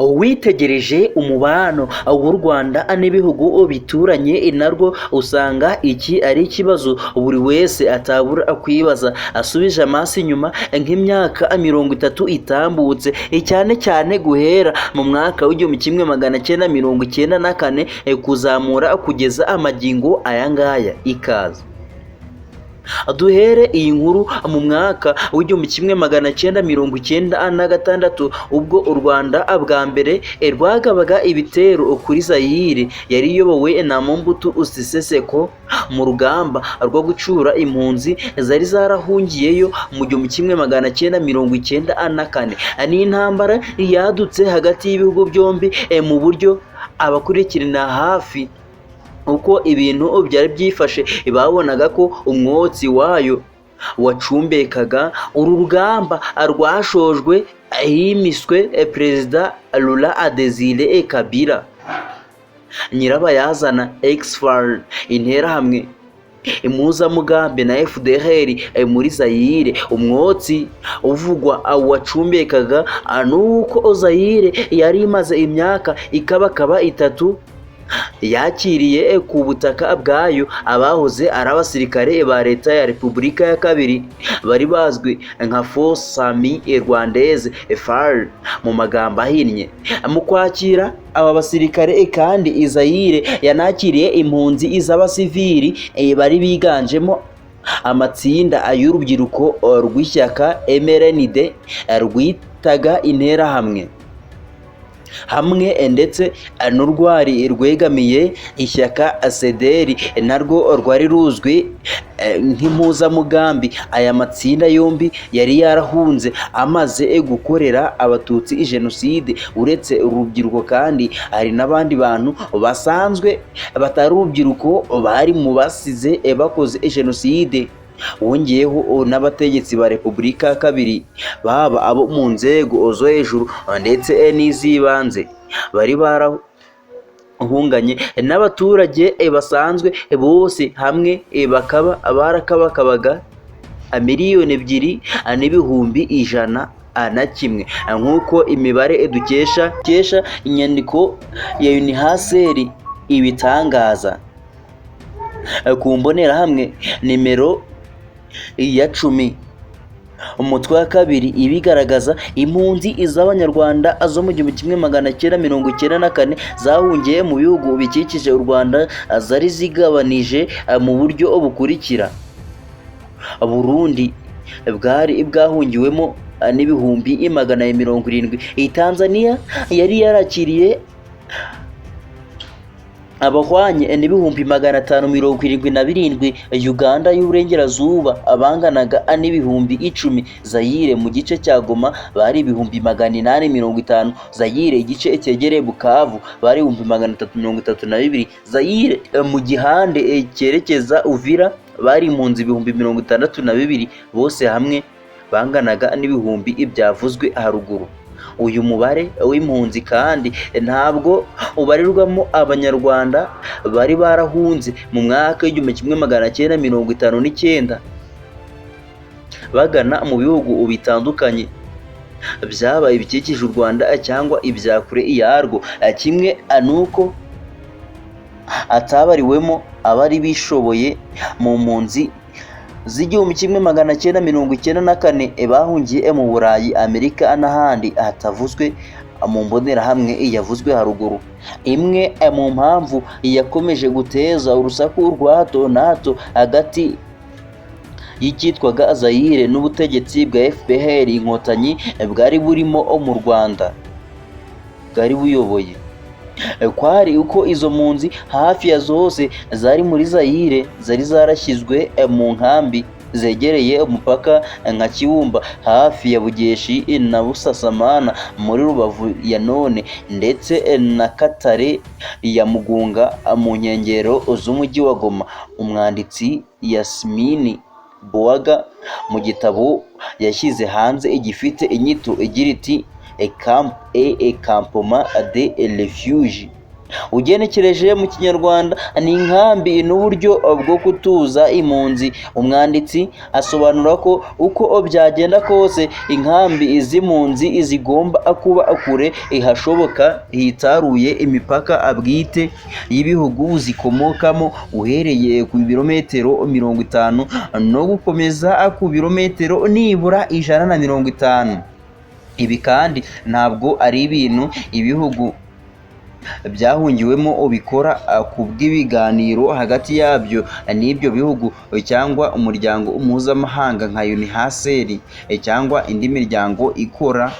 witegereje umubano w'u Rwanda n'ibihugu bituranye narwo usanga iki ari ikibazo buri wese atabura kwibaza. Asubije amaso inyuma nk'imyaka 30 itambutse, cyane cyane guhera mu mwaka w'1994 kuzamura kugeza amagingo aya ngaya. Ikaze duhere iyi nkuru mu mwaka w'1996 ubwo u Rwanda bwa mbere rwagabaga ibitero kuri Zaire yari iyobowe na Mobutu Sese Seko mu rugamba rwo gucura impunzi zari zarahungiyeyo mu 1994. Ni intambara yadutse hagati y'ibihugu byombi mu buryo abakurikirana hafi uko ibintu byari byifashe babonaga ko umwotsi wayo wacumbekaga. Uru rugamba rwashojwe himiswe Perezida Laurent Desire Kabila, nyirabayazana ex-FARC, interahamwe impuzamugambi na FDLR muri Zaire. Umwotsi uvugwa wacumbekaga nuko Zaire yari imaze imyaka ikabakaba 3 yakiriye ku butaka bwayo abahoze ari abasirikare ba leta ya Repubulika ya Kabiri bari bazwi nka Force Armée Rwandaise FARC mu magambo ahinnye. Mu kwakira aba basirikare kandi Zaire yanakiriye impunzi z'abasivili bari biganjemo amatsinda y'urubyiruko rw'ishyaka MRND rwitaga interahamwe hamwe ndetse n'urwari rwegamiye ishyaka CDR narwo rwari ruzwi nk'impuzamugambi. Aya matsinda yombi yari yarahunze amaze gukorera abatutsi jenoside. Uretse urubyiruko kandi hari n'abandi bantu basanzwe batari urubyiruko bari mu basize bakoze jenoside, wongeyeho n'abategetsi ba Repubulika ya Kabiri baba abo mu nzego zo hejuru ndetse n'iz'ibanze bari barahunganye n'abaturage basanzwe. Bose hamwe bakaba barakabakabaga 2,101,000 nk'uko imibare dukesha inyandiko ya UNHCR ibitangaza. Ku mbonerahamwe nimero ya 10 umutwe wa 2 ibigaragaza impunzi z'abanyarwanda zo mu 1994 zahungiye mu bihugu bikikije u Rwanda zari zigabanije mu buryo bukurikira: Burundi bwari bwahungiwemo n'ibihumbi 170. Tanzania yari yarakiriye abahwanye n'ibihumbi 577. Uganda y'uburengerazuba abanganaga n'ibihumbi 10. Zaire mu gice cya Goma bari ibihumbi 850. Zaire igice cyegereye Bukavu bari ibihumbi 332. Zaire mu gihande cyerekeza Uvira bari impunzi ibihumbi 62. Bose hamwe banganaga n'ibihumbi ibyavuzwe haruguru. Uyu mubare w'impunzi kandi ntabwo ubarirwamo abanyarwanda bari barahunze mu mwaka w'1959 bagana mu bihugu bitandukanye byaba ibikikije u Rwanda cyangwa ibya kure yarwo. Kimwe nuko atabariwemo abari bishoboye mu mpunzi z'1994 bahungiye mu Burayi, Amerika n'ahandi hatavuzwe mu mbonerahamwe yavuzwe haruguru. Imwe mu mpamvu yakomeje guteza urusaku rwa hato na hato hagati y'icyitwaga Zaire n'ubutegetsi bwa FPR inkotanyi bwari burimo mu Rwanda bwari buyoboye, kwari uko izo mpunzi hafi ya zose zari muri Zaire zari zarashyizwe mu nkambi zegereye umupaka nka Kibumba hafi ya Bugeshi na Busasamana muri Rubavu ya none, ndetse na Katare ya Mugunga mu nkengero z'umujyi wa Goma. Umwanditsi Yasmini Boaga mu gitabo yashyize hanze igifite inyito igira iti A campement de refuge ugenekereje mu kinyarwanda ni inkambi n'uburyo bwo kutuza impunzi. Umwanditsi asobanura ko uko byagenda kose inkambi z'impunzi zigomba kuba kure hashoboka hitaruye imipaka bwite y'ibihugu zikomokamo, uhereye ku birometero 50 no gukomeza ku birometero nibura 150. Ibi kandi ntabwo ari ibintu ibihugu byahungiwemo bikora ku bw'ibiganiro hagati yabyo n'ibyo bihugu cyangwa umuryango mpuzamahanga nka UNHCR cyangwa indi miryango ikora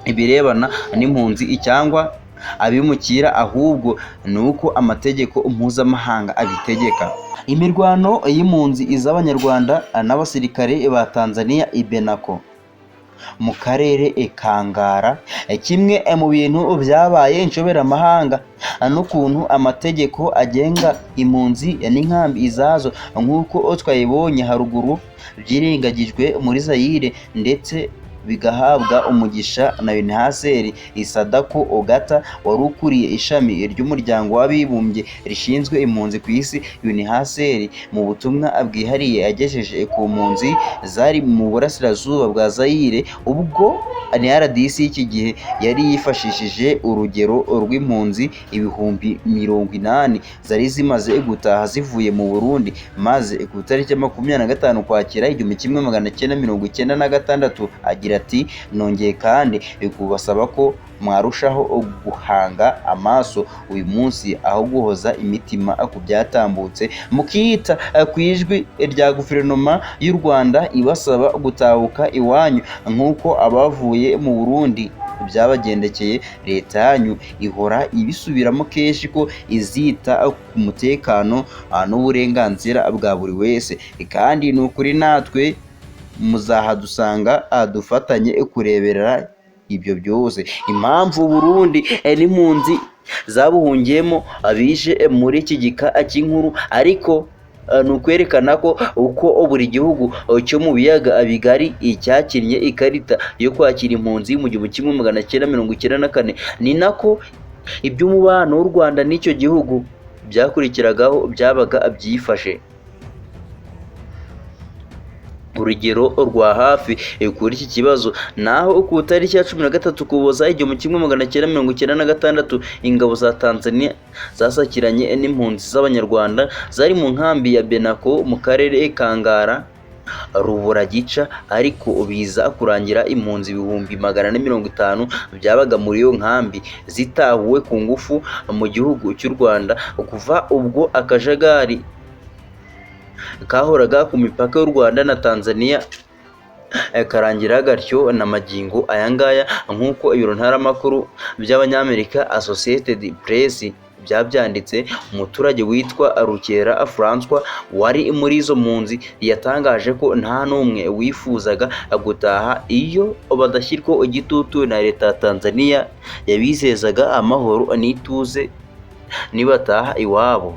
ibirebana n'impunzi cyangwa abimukira, ahubwo ni uko amategeko mpuzamahanga abitegeka. Imirwano y'impunzi z'Abanyarwanda n'abasirikare ba Tanzania Benako mu karere ka Ngara, kimwe mu bintu byabaye inshoberamahanga n'ukuntu amategeko agenga impunzi n'inkambi izazo nk'uko twayibonye haruguru byirengagijwe muri Zaire ndetse bigahabwa umugisha na UNHCR. Sadako Ogata wari ukuriye ishami ry'umuryango w'abibumbye rishinzwe impunzi ku isi UNHCR, mu butumwa bwihariye yagejeje ku mpunzi zari mu burasirazuba bwa Zaire ubwo RDC iki gihe yari yifashishije urugero rw'impunzi ibihumbi 80 zari zimaze gutaha zivuye mu Burundi, maze ku itariki ya 25 Ukwakira 1996 agira ati nongeye kandi kubasaba ko mwarushaho guhanga amaso uyu munsi aho guhoza imitima ku byatambutse, mukita ku ijwi rya guverinoma y'u Rwanda ibasaba gutahuka iwanyu nk'uko abavuye mu Burundi byabagendekeye. Leta yanyu ihora ibisubiramo kenshi ko izita ku mutekano n'uburenganzira bwa buri wese, kandi ni ukuri natwe muzahadusanga dufatanye kureberera ibyo byose. Impamvu Burundi n'impunzi zabuhungiyemo abije muri iki gika cy'inkuru, ariko ni ukwerekana ko uko buri gihugu cyo mu biyaga bigari cyakinnye ikarita yo kwakira impunzi mu 1994, ni nako iby'umubano w'u Rwanda n'icyo gihugu byakurikiragaho byabaga byifashe. Urugero rwa hafi kuri iki kibazo naho ku itariki ya 13 Ukuboza 1996 ingabo za Tanzania zasakiranye n'impunzi z'Abanyarwanda zari mu nkambi ya Benako mu karere ka Ngara rubura gica, ariko biza kurangira impunzi 150 byabaga muri iyo nkambi zitahuwe ku ngufu mu gihugu cy'u Rwanda. Kuva ubwo akajagari kahoraga ku mipaka y'u Rwanda na Tanzania karangira gatyo na magingo ayangaya, nk'uko ibiro ntaramakuru by'Abanyamerika Associated Press byabyanditse. Umuturage witwa Rukera François wari muri izo mpunzi yatangaje ko nta n'umwe wifuzaga gutaha iyo badashyirwa igitutu na leta ya Tanzania yabizezaga amahoro n'ituze nibataha iwabo.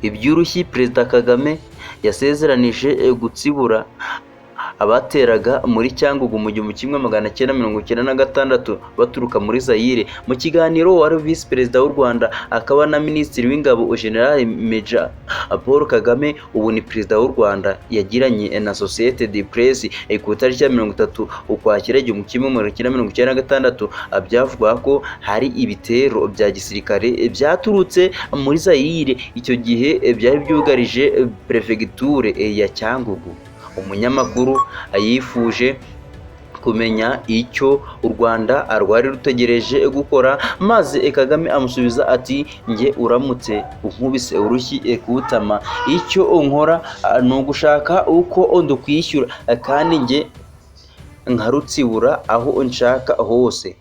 Iby'urushyi Perezida Kagame yasezeranije gutsibura abateraga muri Cyangugu mu 1996 baturuka muri Zaire. Mu kiganiro wari Visi Perezida w'u Rwanda akaba na Minisitiri w'Ingabo General Major Paul Kagame, ubu ni Perezida w'u Rwanda, yagiranye na Associated Press ku itariki ya 30 Ukwakira 1996 byavuga ko hari ibitero bya gisirikare byaturutse muri Zaire icyo gihe byari byugarije prefecture ya Cyangugu. Umunyamakuru yifuje kumenya icyo u Rwanda rwari rutegereje gukora, maze Kagame amusubiza ati njye uramutse unkubise urushyi kutama, icyo nkora ni ugushaka uko ndukwishyura kandi njye nkarutsibura aho nshaka hose.